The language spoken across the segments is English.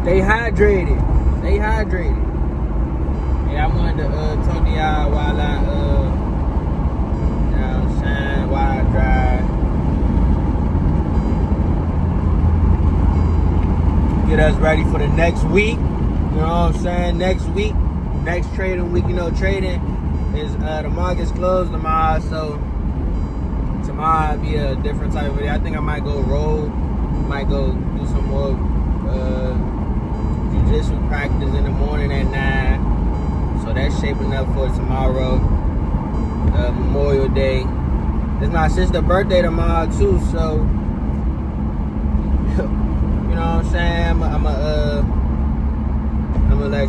Stay hydrated. Stay hydrated. Yeah, I wanted to talk to y'all while I you know what I'm saying, while I drive. Get us ready for the next week. You know what I'm saying? Next week, next trading week. You know, trading is the market's closed tomorrow, so tomorrow will be a different type of video. I think I might go roll, might go do some more jiu-jitsu practice in the morning at 9. So that's shaping up for tomorrow, Memorial Day. It's my sister's birthday tomorrow too, so you know what I'm saying.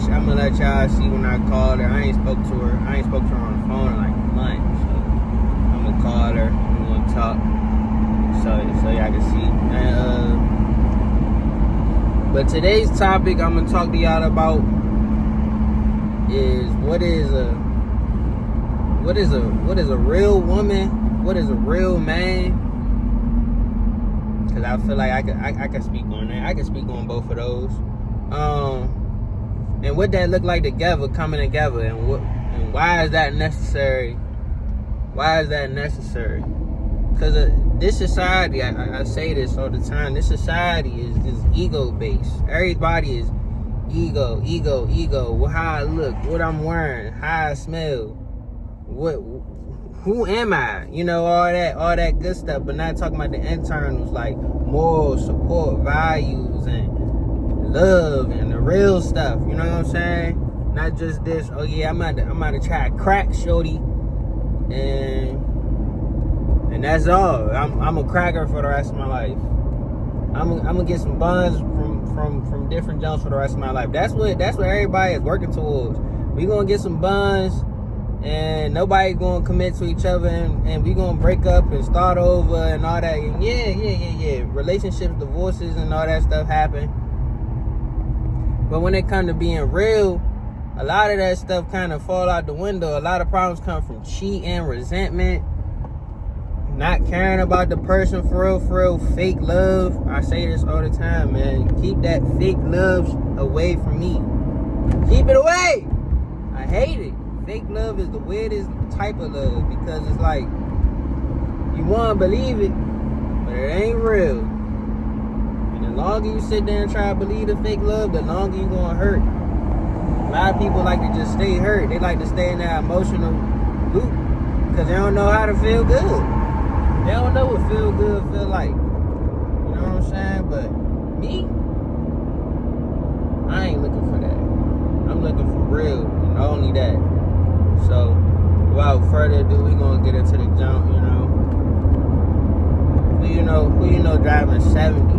I'm gonna let y'all see when I call her. I ain't spoke to her on the phone in like a month, so I'm gonna call her. We're gonna talk, so y'all can see. But today's topic I'm gonna talk to y'all about is what is a real woman, what is a real man. Cause I feel like I can speak on that. I can speak on both of those. And what that look like together, coming together, and why is that necessary? Why is that necessary? Because this society, I say this all the time, this society is ego-based. Everybody is ego. How I look, what I'm wearing, how I smell, who am I? You know, all that good stuff, but not talking about the internals, like moral support, values, and love, and the real stuff. You know what I'm saying? Not just this, oh yeah, I'm about to try to crack shorty, and that's all. I'm a cracker for the rest of my life. I'm gonna get some buns from different jumps for the rest of my life. That's what everybody is working towards. We gonna get some buns, and nobody gonna commit to each other, and we gonna break up and start over and all that. And yeah. Relationships, divorces, and all that stuff happen. But when it comes to being real, a lot of that stuff kind of fall out the window. A lot of problems come from cheating, resentment, not caring about the person for real, fake love. I say this all the time, man. Keep that fake love away from me. Keep it away. I hate it. Fake love is the weirdest type of love, because it's like you want to believe it, but it ain't real. And the longer you sit there and try to believe the fake love, the longer you're going to hurt. A lot of people like to just stay hurt. They like to stay in that emotional loop because they don't know how to feel good. They don't know what feel good feel like. You know what I'm saying? But me, I ain't looking for that. I'm looking for real, and only that. So, without further ado, we gonna get into the jump. Who you know driving 70?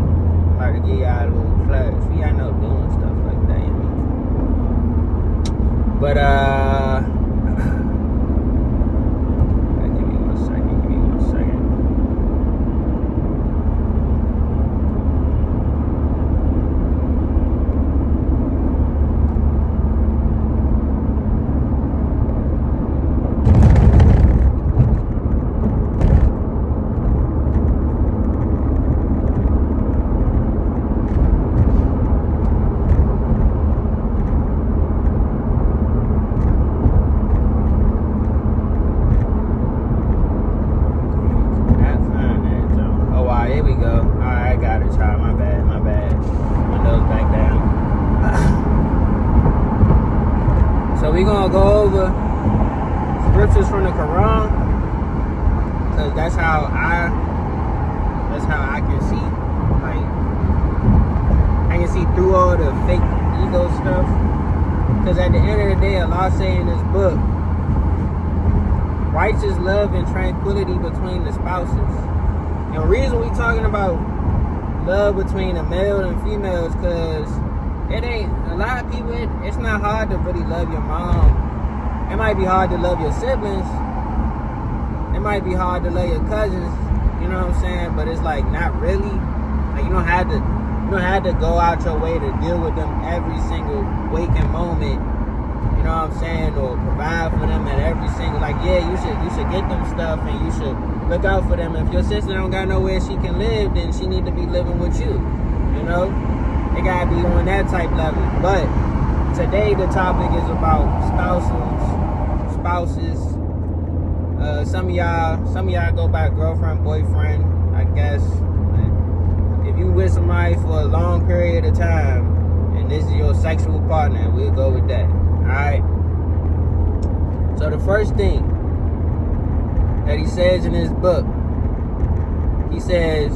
About to get y'all a little class. Who y'all know doing stuff like that? You know? But give me one second. We gonna go over scriptures from the Quran, because that's how I can see, like, I can see through all the fake ego stuff. Because at the end of the day, Allah say in this book, righteous love and tranquility between the spouses. And the reason we talking about love between a male and female is because it ain't, a lot of people, it's not hard to really love your mom. It might be hard to love your siblings. It might be hard to love your cousins. You know what I'm saying? But it's like not really. Like you don't have to go out your way to deal with them every single waking moment. You know what I'm saying? Or provide for them at every single, like, yeah, you should get them stuff and you should look out for them. If your sister don't got nowhere she can live, then she need to be living with you. You know? It gotta be on that type level. But today the topic is about spouses. Some of y'all go by girlfriend, boyfriend, I guess. If you with somebody for a long period of time and this is your sexual partner, we'll go with that. Alright? So the first thing that he says in his book, he says,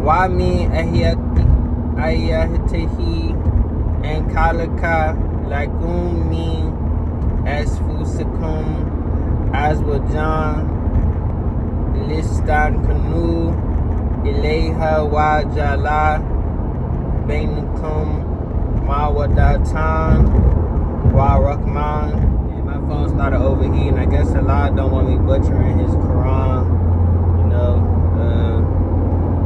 Wa min ayatihi and kalaka lakum min asfusikum azwajan listan kanu ilayha wa jala bainakum mawadatan wa rahman. And my phone started overheating. I guess Allah don't want me butchering his Quran. You know,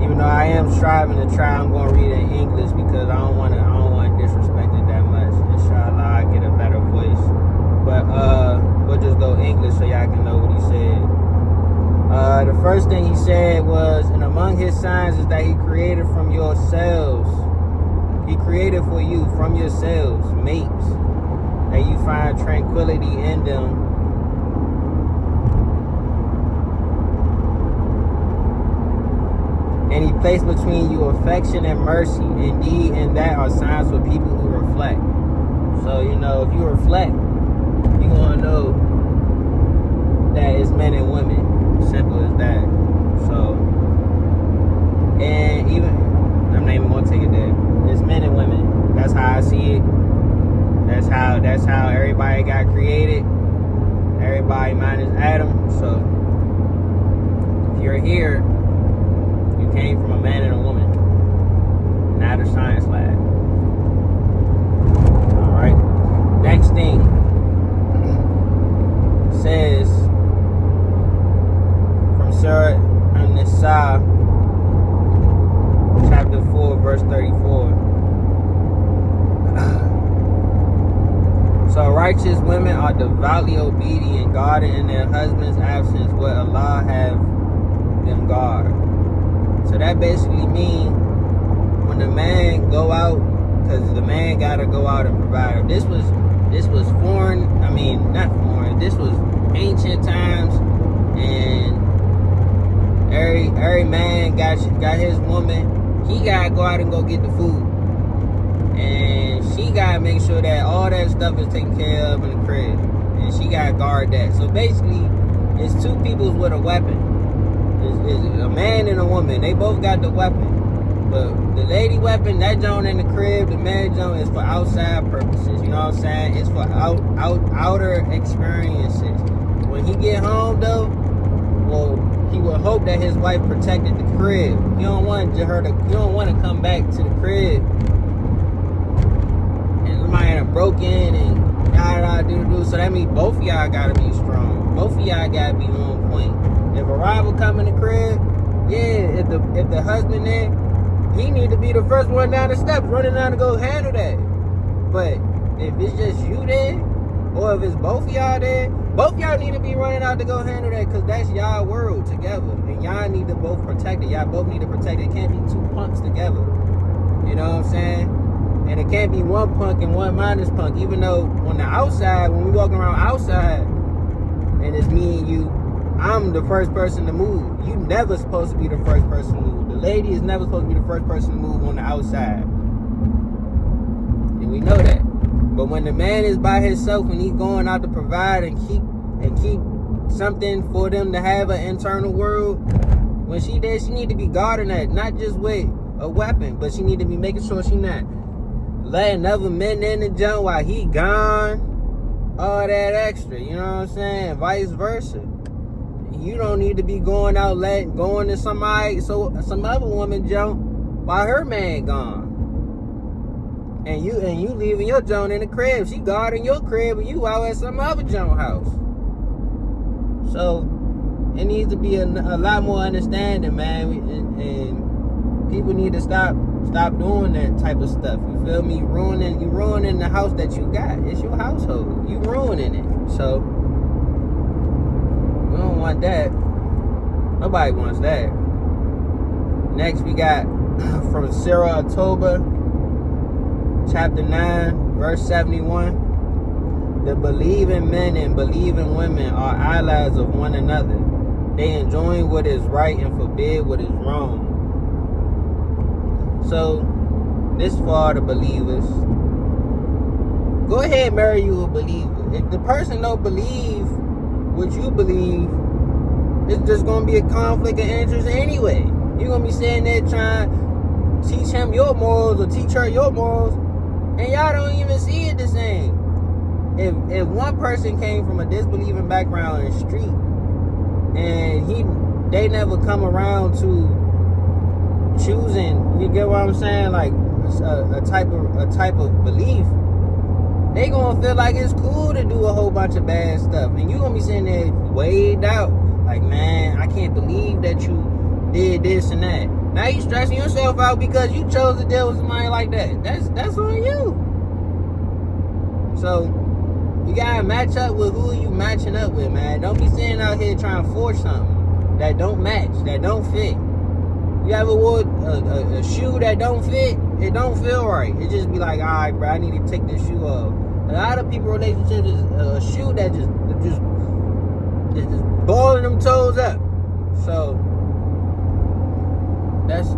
even though I am striving to try, I'm going to read it in English because I don't want to disrespect it that much. Inshallah, I get a better voice. But we'll just go English so y'all can know what he said. The first thing he said was, and among his signs is that he created from yourselves. He created for you from yourselves mates, that you find tranquility in them. And he placed between you affection and mercy. Indeed, and that are signs for people who reflect. So, you know, if you reflect, you're going to know that it's men and women. Simple as that. So, and even, I'm not even going to take it there. It's men and women. That's how I see it. That's how everybody got created. Everybody minus Adam. So, if you're here, you came from a man and a woman, not a science lab. All right. Next thing says from Surah An-Nisa, chapter 4, verse 34. So righteous women are devoutly obedient, guarding in their husband's absence what Allah have them guard. So that basically means when the man go out, because the man gotta go out and provide. This was foreign. I mean, not foreign. This was ancient times, and every man got his woman. He gotta go out and go get the food, and she gotta make sure that all that stuff is taken care of in the crib, and she gotta guard that. So basically, it's two peoples with a weapon. It's a man and a woman. They both got the weapon. But the lady weapon, that joint in the crib, the man joint is for outside purposes. You know what I'm saying? It's for outer experiences. When he get home though, well, he will hope that his wife protected the crib. You don't want to come back to the crib and somebody done broke in and do. So that means both of y'all gotta be strong. Both of y'all gotta be on point. If a rival come in the crib, yeah, if the husband there, he need to be the first one down the steps, running down to go handle that. But if it's just you there, or if it's both of y'all there, both y'all need to be running out to go handle that, because that's y'all world together. And y'all need to both protect it. Y'all both need to protect it. It can't be two punks together. You know what I'm saying? And it can't be one punk and one minus punk. Even though on the outside, when we walking around outside, and it's me and you, I'm the first person to move. You never supposed to be the first person to move. The lady is never supposed to be the first person to move on the outside. And we know that. But when the man is by himself and he's going out to provide and keep something for them to have an internal world, when she there, she need to be guarding that, not just with a weapon, but she need to be making sure she not letting other men in the jump while he gone. All that extra, you know what I'm saying? Vice versa. You don't need to be going out going to some other woman jump while her man gone. And you leaving your junk in the crib. She guarding your crib and you out at some other junk house. So it needs to be a lot more understanding, man. And people need to stop doing that type of stuff. You feel me? You ruining the house that you got. It's your household. You ruining it. So we don't want that. Nobody wants that. Next, we got from Surah At-Tawbah, chapter 9, verse 71. The believing men and believing women are allies of one another. They enjoin what is right and forbid what is wrong. So, this for all the believers. Go ahead and marry you a believer. If the person don't believe what you believe, it's just going to be a conflict of interest anyway. You're going to be sitting there trying to teach him your morals or teach her your morals, and y'all don't even see it the same. If one person came from a disbelieving background in the street, and they never come around to choosing, you get what I'm saying, like a type of belief, they gonna feel like it's cool to do a whole bunch of bad stuff, and you gonna be sitting there weighed out, like, man, I can't believe that you did this and that. Now you stressing yourself out because you chose to deal with somebody like that. That's on you. So you gotta match up with who you matching up with, man. Don't be sitting out here trying to force something that don't match, that don't fit. You ever wore a shoe that don't fit? It don't feel right. It just be like, all right, bro, I need to take this shoe off. A lot of people relationships is a shoe that just balling them toes up. So that's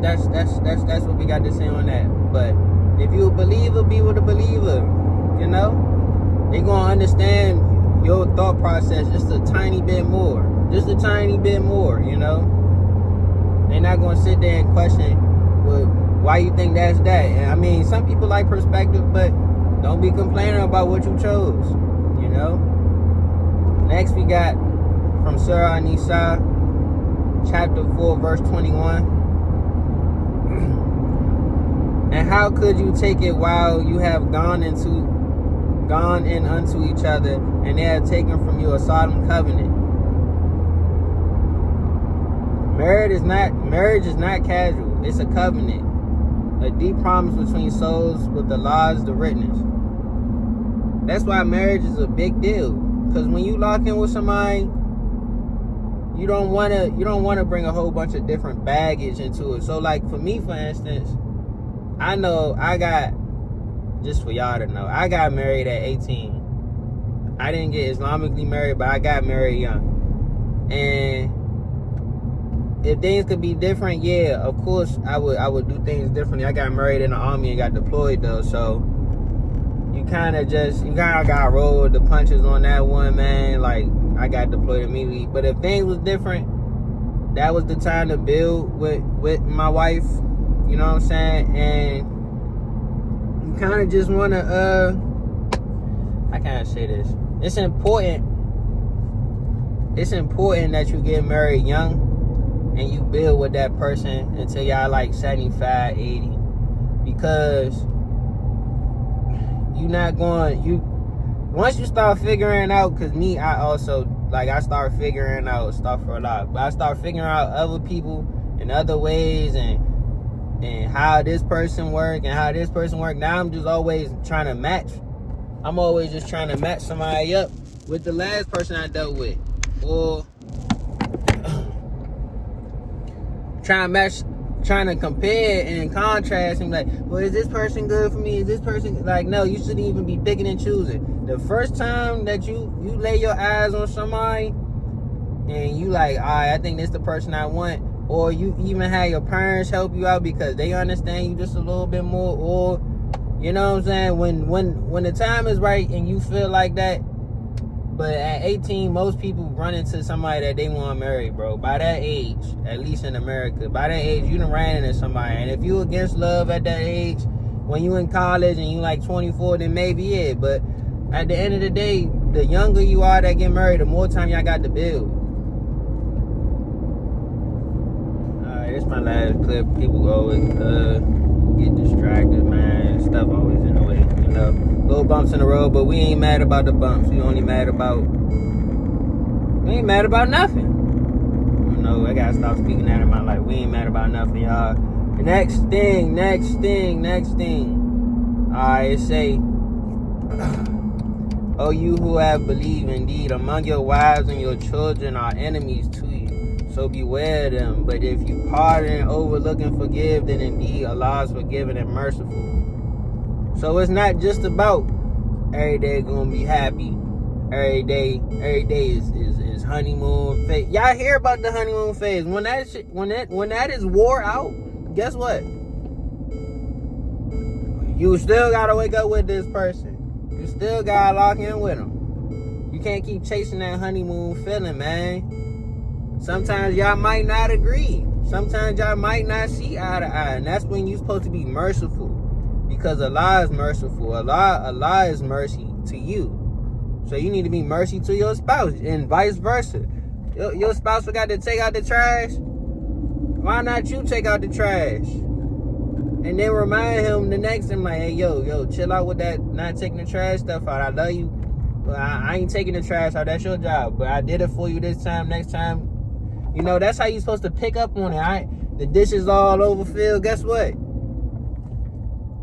what we got to say on that. But if you a believer, be with a believer. You know, they gonna understand your thought process just a tiny bit more. Just a tiny bit more. You know, they're not gonna sit there and question, well, why you think that's that? And I mean, some people like perspective, but don't be complaining about what you chose. You know. Next, we got from Surah An-Nisa, chapter 4, verse 21. And how could you take it while you have gone in unto each other, and they have taken from you a solemn covenant? Marriage is not casual. It's a covenant, a deep promise between souls with the laws, the witness. That's why marriage is a big deal. Because when you lock in with somebody, you don't want to bring a whole bunch of different baggage into it. So, like, for me, for instance, I know I got, just for y'all to know, I got married at 18. I didn't get Islamically married, but I got married young. And if things could be different, yeah, of course I would do things differently. I got married in the army and got deployed though, so you kind of got roll with the punches on that one, man. Like, I got deployed immediately. But if things was different, that was the time to build with my wife. You know what I'm saying? And you kind of just want to, how can I say this? It's important that you get married young and you build with that person until y'all like 75, 80. Because once you start figuring out, because me, I also, like, I start figuring out stuff for a lot. But I start figuring out other people and other ways and how this person work and how this person work. Now I'm just always trying to match. I'm always just trying to match somebody up with the last person I dealt with. Or trying to compare and contrast and be like, well, is this person good for me? Is this person, like, no, you shouldn't even be picking and choosing. The first time that you lay your eyes on somebody and you like, all right, I think this is the person I want, or you even have your parents help you out because they understand you just a little bit more, or, you know what I'm saying, when the time is right and you feel like that. But at 18, most people run into somebody that they want to marry, bro. By that age, at least in America, by that age, you done ran into somebody. And if you against love at that age, when you in college and you like 24, then maybe yeah. But at the end of the day, the younger you are that get married, the more time y'all got to build. Alright, this is my last clip. People always get distracted, man. Stuff always in the way, you know. Little bumps in the road, but we ain't mad about the bumps. We ain't mad about nothing. You know, I gotta stop speaking that in my life. We ain't mad about nothing, y'all. The next thing. I say, oh, you who have believed, indeed, among your wives and your children are enemies to you. So beware them. But if you pardon, overlook, and forgive, then indeed Allah is forgiving and merciful. So it's not just about every day gonna be happy. Every day is honeymoon phase. Y'all hear about the honeymoon phase. When that is wore out, guess what? You still gotta wake up with this person. You still gotta lock in with them. You can't keep chasing that honeymoon feeling, man. Sometimes y'all might not agree. Sometimes y'all might not see eye to eye. And that's when you're supposed to be merciful. Because Allah is merciful. Allah is mercy to you. So you need to be mercy to your spouse and vice versa. Your spouse forgot to take out the trash. Why not you take out the trash? And then remind him the next time, like, hey, yo, chill out with that not taking the trash stuff out. I love you, but I ain't taking the trash out. That's your job. But I did it for you this time. Next time, that's how you're supposed to pick up on it. The dishes all overfilled. Guess what?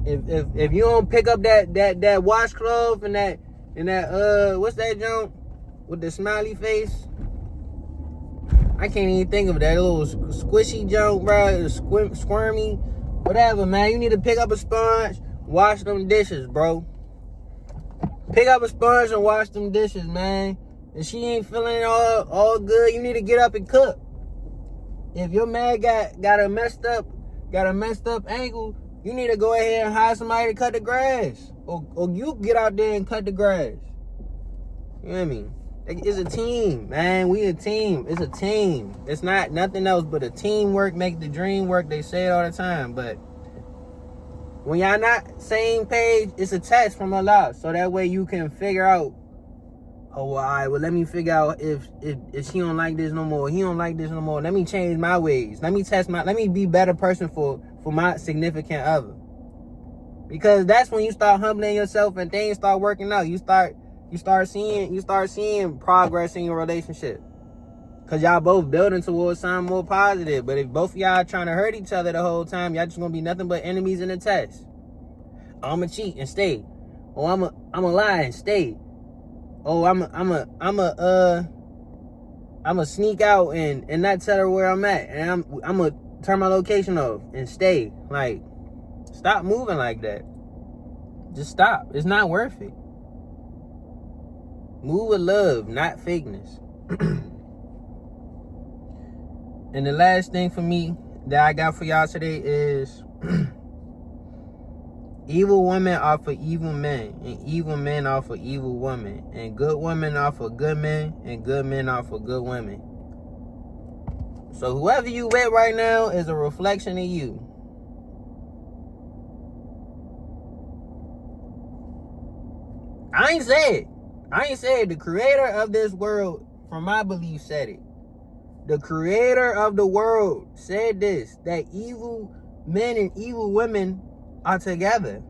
If you don't pick up that washcloth and that what's that junk with the smiley face? I can't even think of that little squishy junk, bro. Squirmy. Whatever, man. You need to pick up a sponge, wash them dishes, bro. Pick up a sponge and wash them dishes, man. If she ain't feeling all good, you need to get up and cook. If your man got a messed up ankle, you need to go ahead and hire somebody to cut the grass. Or you get out there and cut the grass. You know what I mean? It's a team, man. We a team. It's a team. It's not nothing else but a teamwork make the dream work. They say it all the time. But when y'all not same page, it's a test from Allah. So that way you can figure out, all right, well, let me figure out if she don't like this no more, he don't like this no more. Let me change my ways. Let me be a better person for my significant other. Because that's when you start humbling yourself and things start working out. You start seeing progress in your relationship. Cause y'all both building towards something more positive. But if both of y'all trying to hurt each other the whole time, y'all just gonna be nothing but enemies in the test. I'ma cheat and stay. Oh, I'ma lie and stay. Oh, I'ma sneak out and not tell her where I'm at. And I'ma turn my location off and stay. Like, stop moving like that. Just stop. It's not worth it. Move with love, not fakeness. And the last thing for me that I got for y'all today is evil women are for evil men, and evil men are for evil women, and good women are for good men, and good men are for good women. So whoever you with right now is a reflection of you. I ain't said the creator of this world, from my belief, said it. The creator of the world said this, that evil men and evil women are together.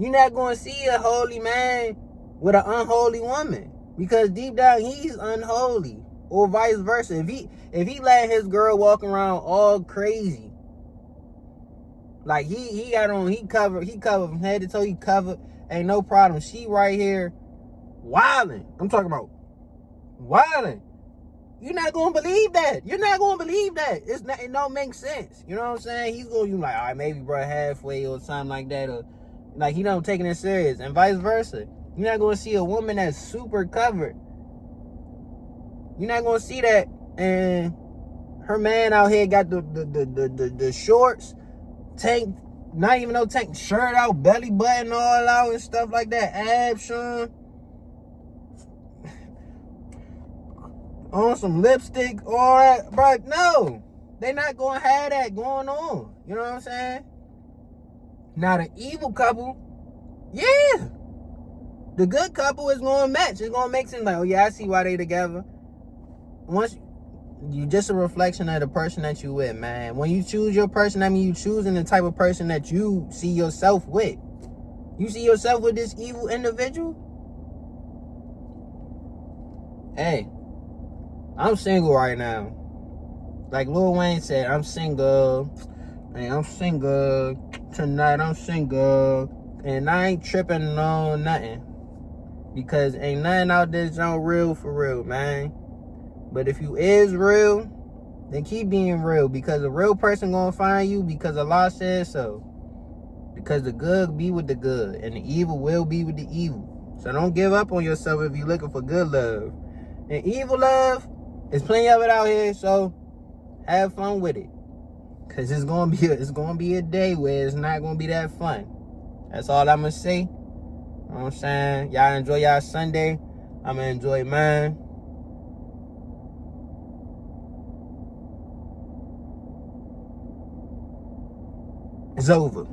You're not going to see a holy man with an unholy woman, because deep down he's unholy, or vice versa. If he let his girl walk around all crazy, like he covered from head to toe, he covered, ain't no problem. She right here wilding. I'm talking about wilding. You're not gonna believe that. It don't make sense. You know what I'm saying? He's gonna be like, all right, maybe bro halfway or something like that, or like he don't taking it serious, and vice versa. You're not gonna see a woman that's super covered. You're not gonna see that, and her man out here got the shorts, tank, not even no tank, shirt out, belly button all out and stuff like that, abs showing, on some lipstick, all that, bro. No, they not gonna have that going on. You know what I'm saying? Now the evil couple, yeah, the good couple is gonna match. It's gonna make sense. Like, oh yeah, I see why they together. Once you just a reflection of the person that you with, man. When you choose your person, I mean you choosing the type of person that you see yourself with. You see yourself with this evil individual? Hey, I'm single right now. Like Lil Wayne said, I'm single. Hey, I'm single. Tonight I'm single. And I ain't tripping on nothing. Because ain't nothing out there that's real for real, man. But if you is real, then keep being real, because a real person gonna find you because Allah says so. Because the good be with the good and the evil will be with the evil. So don't give up on yourself if you're looking for good love. And evil love, there's plenty of it out here, so have fun with it. Cause it's gonna be a day where it's not gonna be that fun. That's all I'm gonna say. You know what I'm saying? Y'all enjoy y'all Sunday. I'm gonna enjoy mine. It's over.